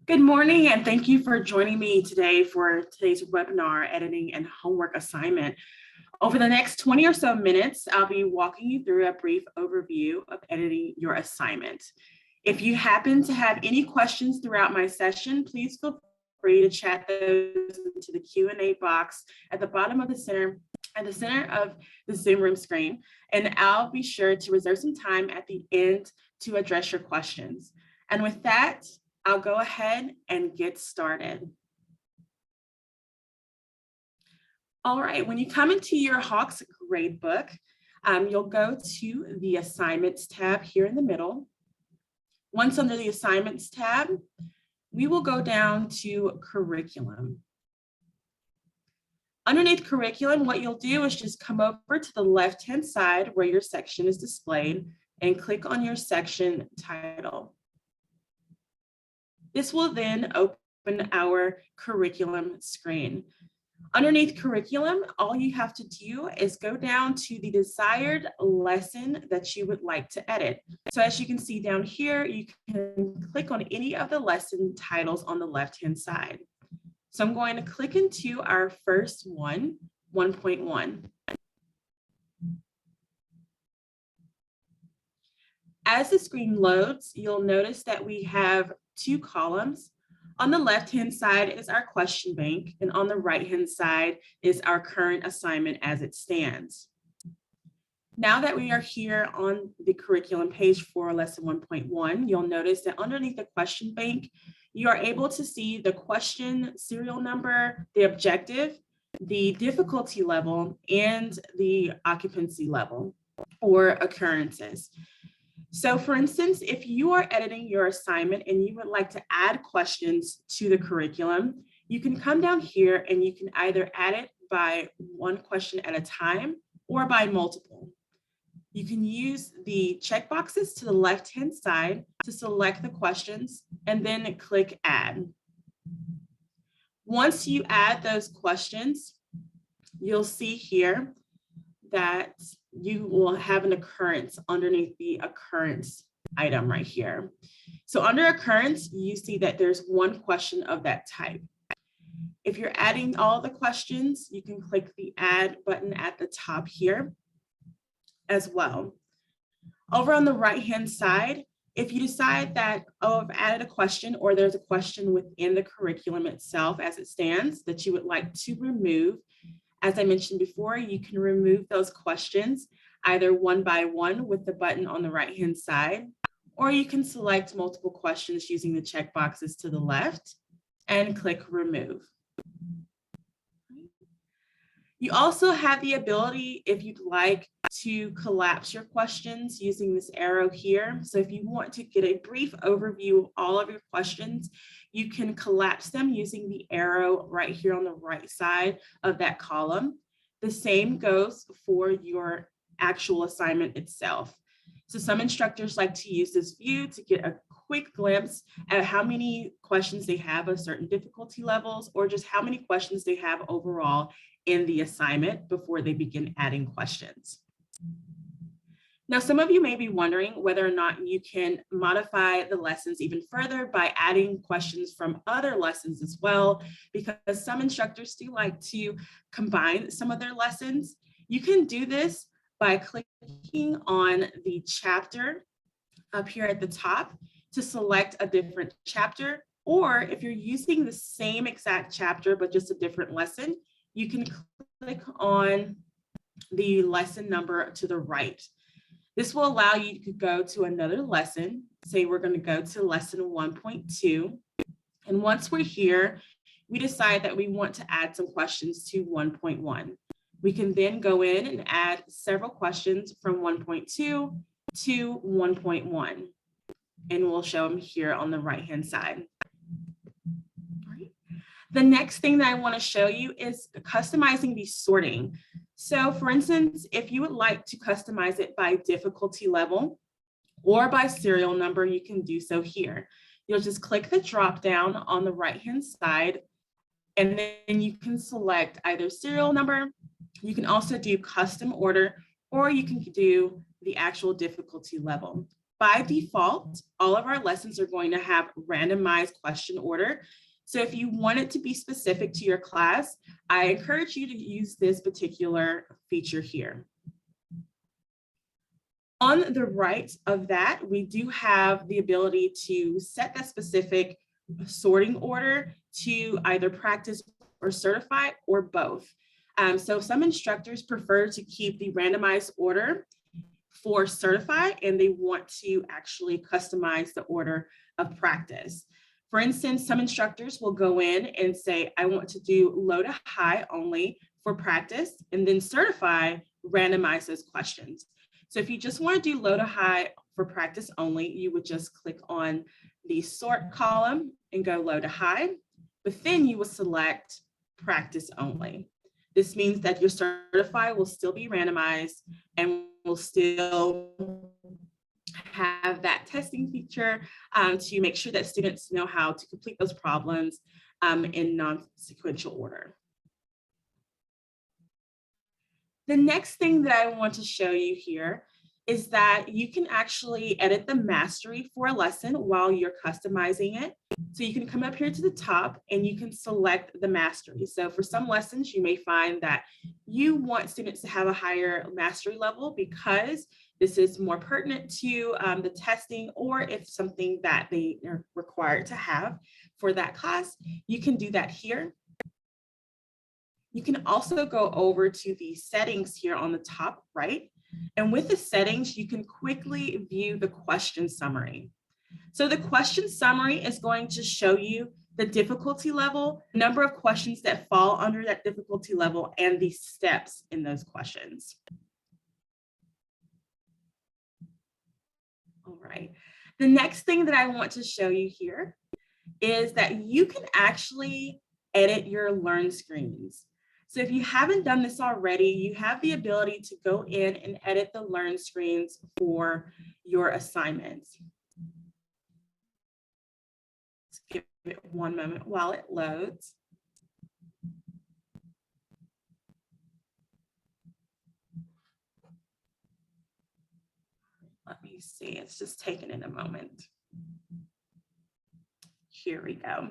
Good morning, and thank you for joining me today for today's webinar, Editing and Homework Assignment. Over the next 20 or so minutes, I'll be walking you through a brief overview of editing your assignment. If you happen to have any questions throughout my session, please feel free to chat those into the Q&A box at the bottom of the center of the Zoom room screen, and I'll be sure to reserve some time at the end to address your questions. And with that, I'll go ahead and get started. All right, when you come into your Hawks gradebook, you'll go to the Assignments tab here in the middle. Once under the Assignments tab, we will go down to Curriculum. Underneath Curriculum, what you'll do is just come over to the left-hand side where your section is displayed and click on your section title. This will then open our curriculum screen. Underneath curriculum, all you have to do is go down to the desired lesson that you would like to edit. So as you can see down here, you can click on any of the lesson titles on the left-hand side. So I'm going to click into our first one, 1.1. As the screen loads, you'll notice that we have two columns. On the left-hand side is our question bank, and on the right-hand side is our current assignment as it stands. Now that we are here on the curriculum page for lesson 1.1, you'll notice that underneath the question bank, you are able to see the question serial number, the objective, the difficulty level, and the occupancy level or occurrences. So for instance, if you are editing your assignment and you would like to add questions to the curriculum, you can come down here and you can either add it by one question at a time or by multiple. You can use the checkboxes to the left-hand side to select the questions and then click Add. Once you add those questions, you'll see here that you will have an occurrence underneath the occurrence item right here. So under occurrence, you see that there's one question of that type. If you're adding all the questions, you can click the add button at the top here as well. Over on the right-hand side, if you decide that, oh, I've added a question or there's a question within the curriculum itself as it stands that you would like to remove, as I mentioned before, you can remove those questions either one by one with the button on the right-hand side, or you can select multiple questions using the checkboxes to the left and click Remove. You also have the ability, if you'd like, to collapse your questions using this arrow here. So if you want to get a brief overview of all of your questions, you can collapse them using the arrow right here on the right side of that column. The same goes for your actual assignment itself. So some instructors like to use this view to get a quick glimpse at how many questions they have of certain difficulty levels, or just how many questions they have overall in the assignment before they begin adding questions. Now, some of you may be wondering whether or not you can modify the lessons even further by adding questions from other lessons as well, because some instructors do like to combine some of their lessons. You can do this by clicking on the chapter up here at the top to select a different chapter, or if you're using the same exact chapter but just a different lesson, you can click on the lesson number to the right. This will allow you to go to another lesson. Say we're going to go to lesson 1.2. And once we're here, we decide that we want to add some questions to 1.1. We can then go in and add several questions from 1.2 to 1.1. And we'll show them here on the right-hand side. The next thing that I want to show you is customizing the sorting. So for instance, if you would like to customize it by difficulty level or by serial number, you can do so here. You'll just click the drop down on the right-hand side, and then you can select either serial number. You can also do custom order, or you can do the actual difficulty level. By default, all of our lessons are going to have randomized question order. So if you want it to be specific to your class, I encourage you to use this particular feature here. On the right of that, we do have the ability to set that specific sorting order to either practice or certify or both. So some instructors prefer to keep the randomized order for certify, and they want to actually customize the order of practice. For instance, some instructors will go in and say, I want to do low to high only for practice, and then certify randomize those questions. So if you just want to do low to high for practice only, you would just click on the sort column and go low to high, but then you will select practice only. This means that your certify will still be randomized and will still have that testing feature to make sure that students know how to complete those problems in non-sequential order. The next thing that I want to show you here is that you can actually edit the mastery for a lesson while you're customizing it. So you can come up here to the top and you can select the mastery. So for some lessons, you may find that you want students to have a higher mastery level because this is more pertinent to the testing, or if something that they are required to have for that class, you can do that here. You can also go over to the settings here on the top right. And with the settings, you can quickly view the question summary. So the question summary is going to show you the difficulty level, number of questions that fall under that difficulty level, and the steps in those questions. All right. The next thing that I want to show you here is that you can actually edit your Learn screens. So if you haven't done this already, you have the ability to go in and edit the Learn screens for your assignments. Let's give it one moment while it loads. Let me see, it's just taking in a moment. Here we go.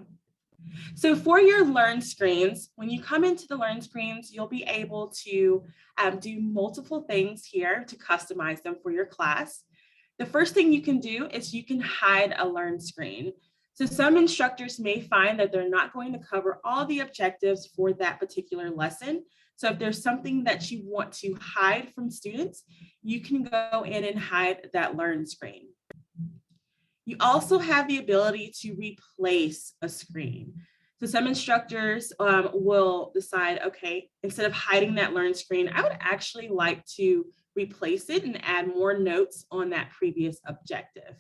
So for your Learn screens, when you come into the Learn screens, you'll be able to do multiple things here to customize them for your class. The first thing you can do is you can hide a Learn screen. So some instructors may find that they're not going to cover all the objectives for that particular lesson. So if there's something that you want to hide from students, you can go in and hide that Learn screen. You also have the ability to replace a screen. So some instructors will decide, okay, instead of hiding that Learn screen, I would actually like to replace it and add more notes on that previous objective.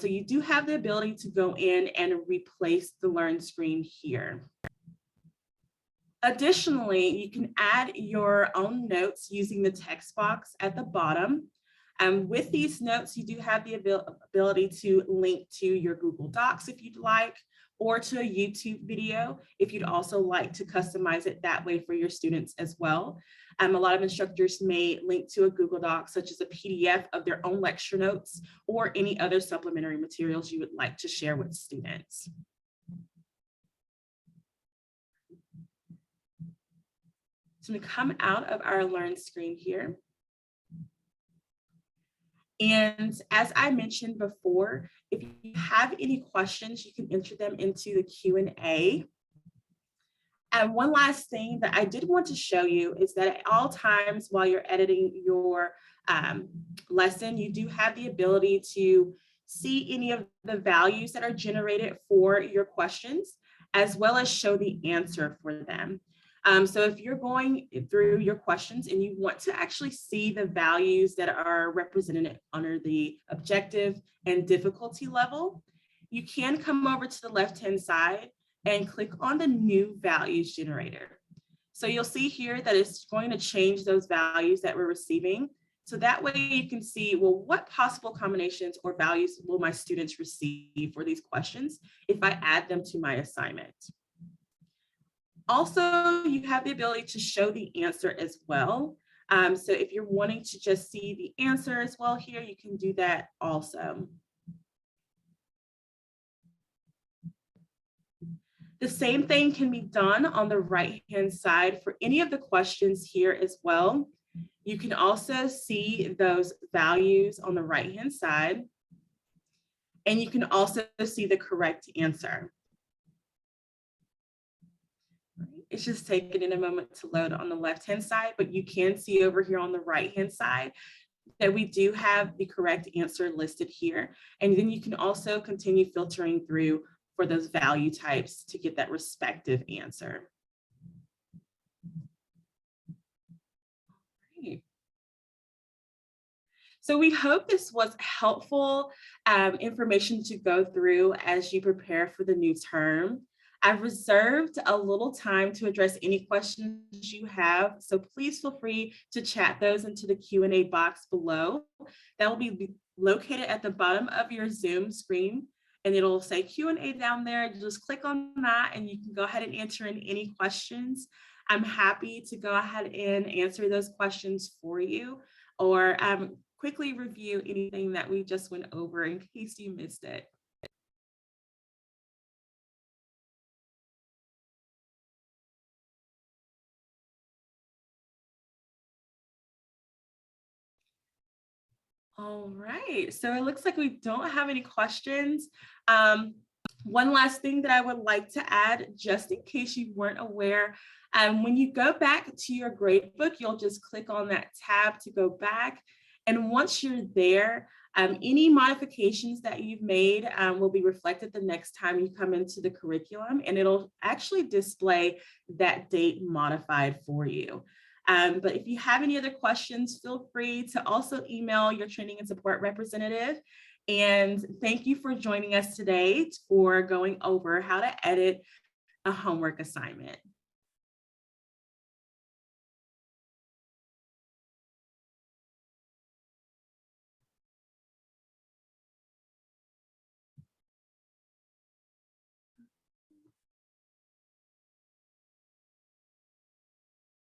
So you do have the ability to go in and replace the Learn screen here. Additionally, you can add your own notes using the text box at the bottom. With these notes, you do have the ability to link to your Google Docs if you'd like, or to a YouTube video if you'd also like to customize it that way for your students as well. A lot of instructors may link to a Google Doc, such as a PDF of their own lecture notes or any other supplementary materials you would like to share with students. So we come out of our Learn screen here. And as I mentioned before, if you have any questions, you can enter them into the Q&A. And one last thing that I did want to show you is that at all times while you're editing your lesson, you do have the ability to see any of the values that are generated for your questions, as well as show the answer for them. So if you're going through your questions and you want to actually see the values that are represented under the objective and difficulty level, you can come over to the left-hand side and click on the new values generator. So you'll see here that it's going to change those values that we're receiving. So that way you can see, well, what possible combinations or values will my students receive for these questions if I add them to my assignment. Also, you have the ability to show the answer as well. So if you're wanting to just see the answer as well here, you can do that also. The same thing can be done on the right-hand side for any of the questions here as well. You can also see those values on the right-hand side, and you can also see the correct answer. It's just taking it a moment to load on the left-hand side, but you can see over here on the right-hand side that we do have the correct answer listed here. And then you can also continue filtering through for those value types to get that respective answer. Great. So we hope this was helpful information to go through as you prepare for the new term. I've reserved a little time to address any questions you have, so please feel free to chat those into the Q&A box below. That will be located at the bottom of your Zoom screen, and it'll say Q&A down there. Just click on that and you can go ahead and answer in any questions. I'm happy to go ahead and answer those questions for you, or quickly review anything that we just went over in case you missed it. All right, so it looks like we don't have any questions. One last thing that I would like to add, just in case you weren't aware, when you go back to your gradebook, you'll just click on that tab to go back. And once you're there, any modifications that you've made will be reflected the next time you come into the curriculum, and it'll actually display that date modified for you. But if you have any other questions, feel free to also email your training and support representative. And thank you for joining us today for going over how to edit a homework assignment.